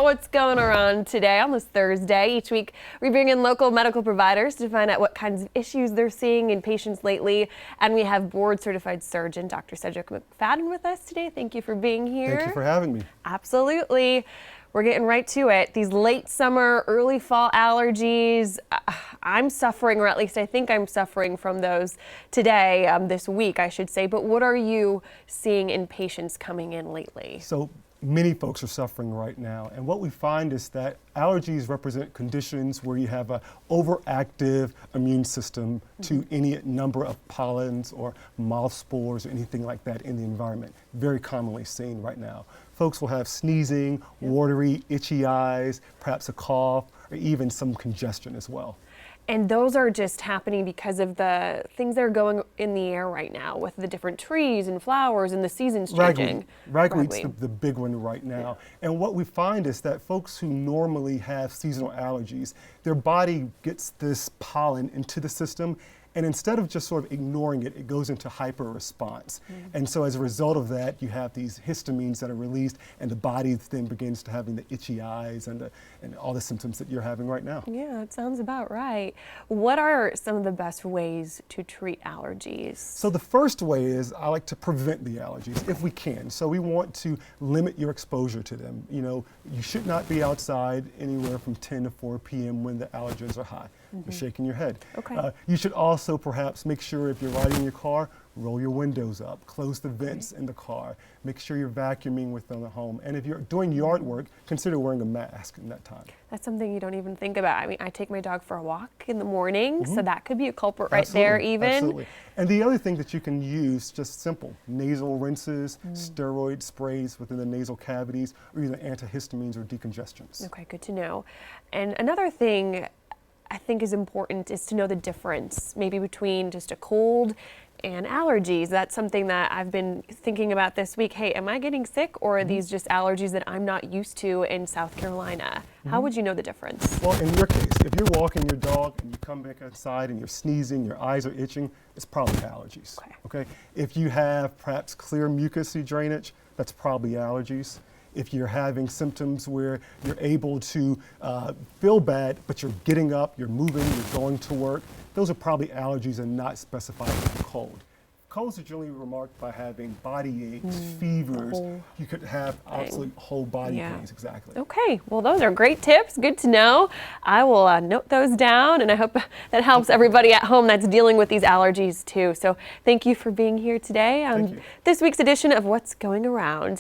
What's going around today on this Thursday. Each week we bring in local medical providers to find out what kinds of issues they're seeing in patients lately. And we have board certified surgeon Dr. Credrek McFadden with us today. Thank you for being here. Thank you for having me. Absolutely. We're getting right to it. These late summer, early fall allergies, I'm suffering, or at least I think I'm suffering from those today, this week, I should say. But what are you seeing in patients coming in lately? So many folks are suffering right now. And what we find is that allergies represent conditions where you have an overactive immune system to any number of pollens or moth spores or anything like that in the environment. Very commonly seen right now. Folks will have sneezing, watery, itchy eyes, perhaps a cough, or even some congestion as well. And those are just happening because of the things that are going in the air right now with the different trees and flowers and the seasons changing. Ragweed's the big one right now. Yeah. And what we find is that folks who normally have seasonal allergies, their body gets this pollen into the system, and instead of just sort of ignoring it, it goes into hyper response. And so as a result of that, you have these histamines that are released, and the body then begins to having the itchy eyes and all the symptoms that you're having right now. Yeah, that sounds about right. What are some of the best ways to treat allergies? So the first way is I like to prevent the allergies if we can. So we want to limit your exposure to them. You know, you should not be outside anywhere from 10 to 4 p.m. when the allergens are high. You're shaking your head. Okay. You should also perhaps make sure if you're riding in your car, roll your windows up, close the vents in the car, make sure you're vacuuming within the home. And if you're doing yard work, consider wearing a mask in that time. That's something you don't even think about. I mean, I take my dog for a walk in the morning, so that could be a culprit right there even. Absolutely. And the other thing that you can use, just simple, nasal rinses, steroid sprays within the nasal cavities, or either antihistamines or decongestants. Okay, good to know. And another thing I think is important is to know the difference maybe between just a cold and allergies. That's something that I've been thinking about this week. Hey, am I getting sick, or are these just allergies that I'm not used to in South Carolina? How would you know the difference? Well, in your case, if you're walking your dog and you come back outside and you're sneezing, your eyes are itching, it's probably allergies. Okay? If you have perhaps clear mucousy drainage, that's probably allergies. If you're having symptoms where you're able to feel bad, but you're getting up, you're moving, you're going to work, those are probably allergies and not specified as a cold. Colds are generally remarked by having body aches, fevers. You could have absolute whole body pains, exactly. Okay, well, those are great tips. Good to know. I will note those down, and I hope that helps everybody at home that's dealing with these allergies too. So thank you for being here today on this week's edition of What's Going Around.